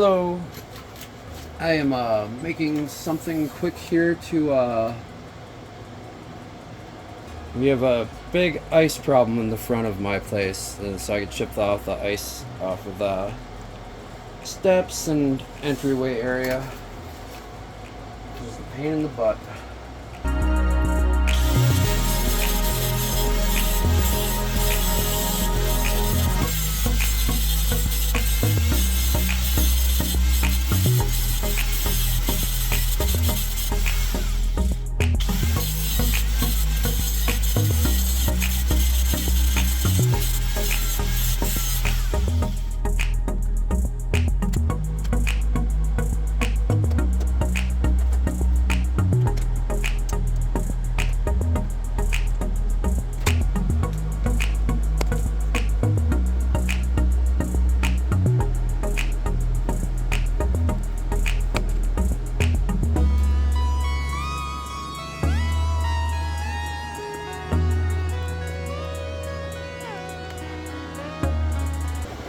So I am making something quick here to we have a big ice problem in the front of my place, and so I could chip off the ice off of the steps and entryway area. Just a pain in the butt.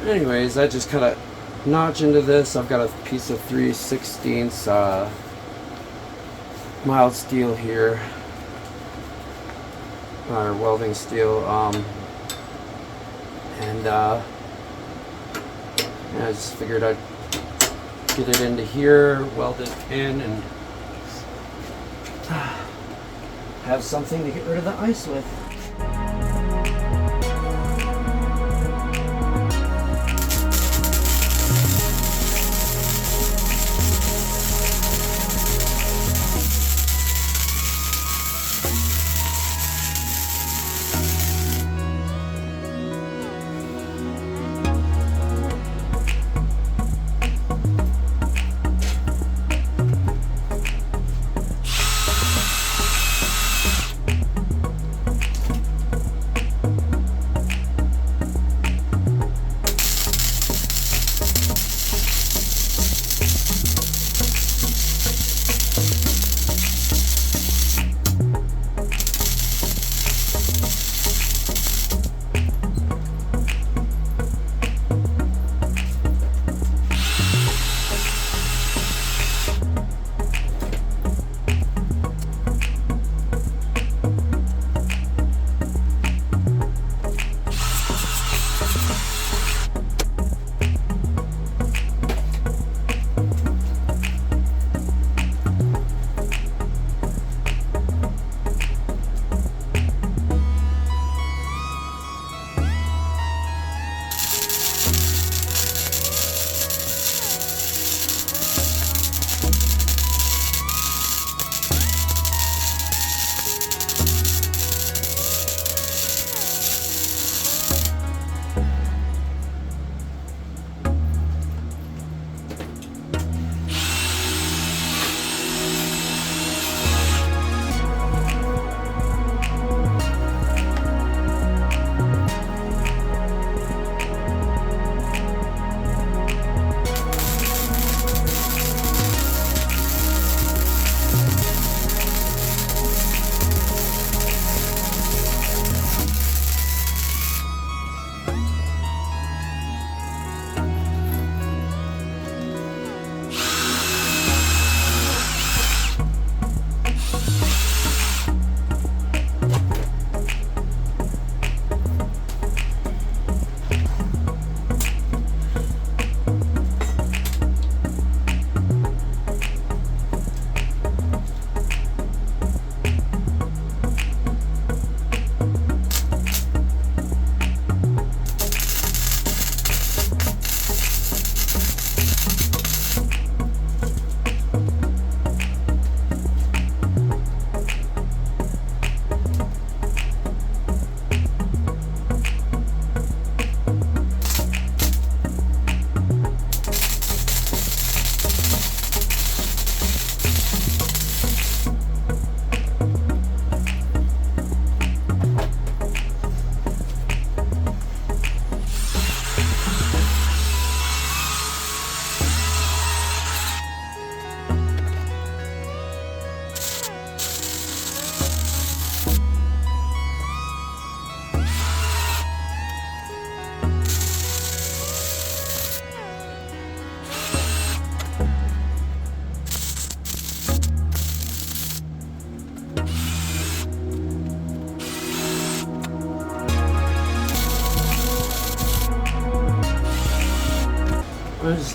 Anyways, I just cut a notch into this. I've got a piece of 3/16 mild steel here, or welding steel, and yeah, I just figured I'd get it into here, weld it in, and have something to get rid of the ice with.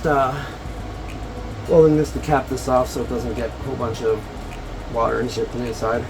just welding this to cap this off so it doesn't get a whole bunch of water and shit from the inside.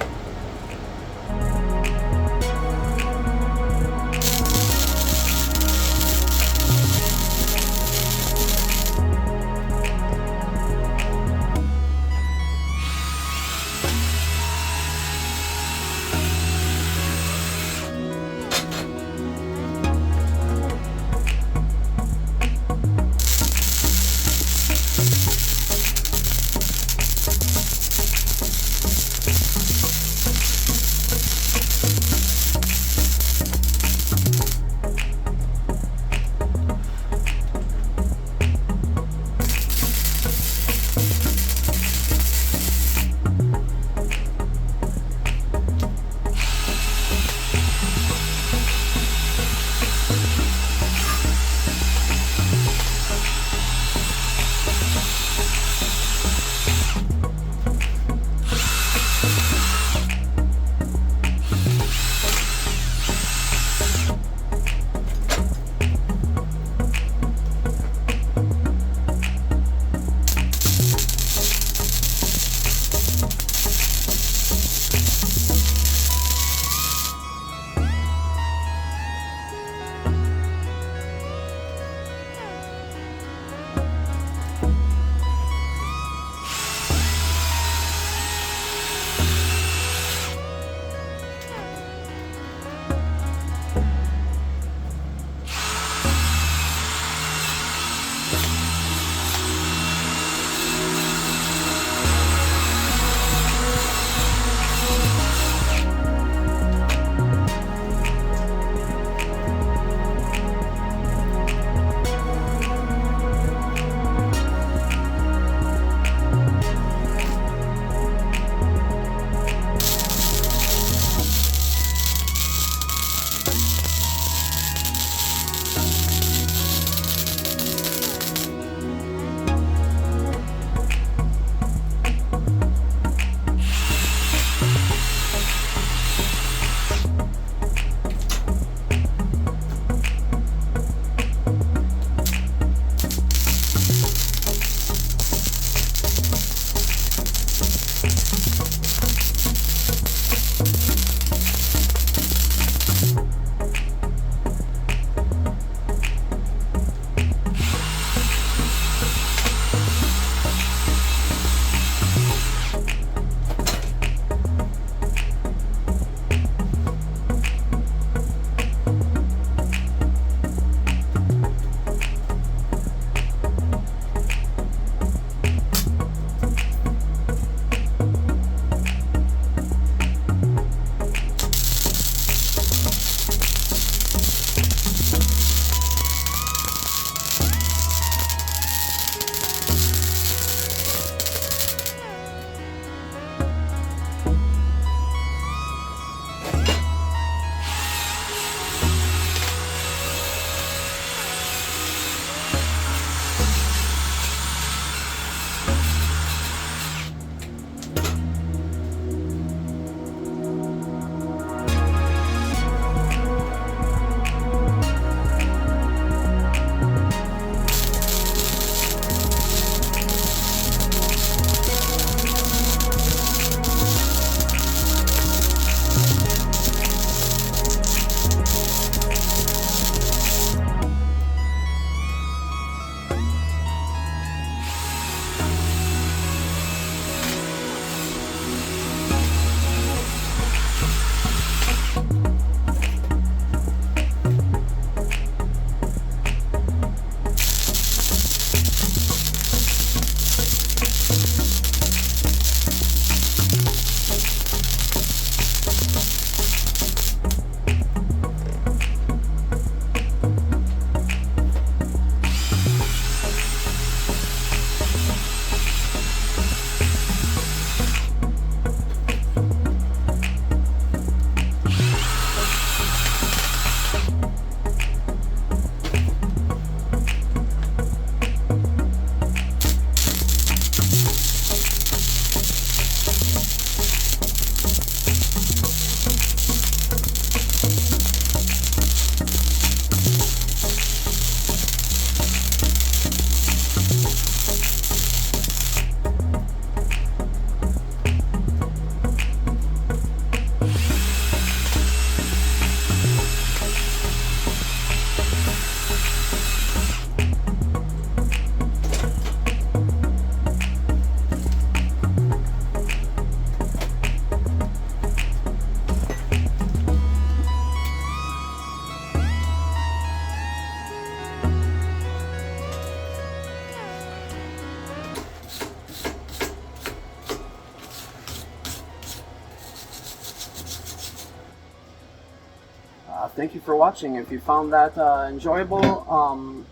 thank you for watching. If you found that enjoyable,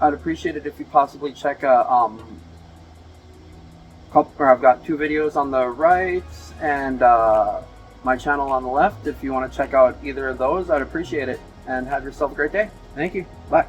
I'd appreciate it if you possibly check I've got 2 videos on the right and my channel on the left. If you want to check out either of those, I'd appreciate it. And have yourself a great day. Thank you. Bye.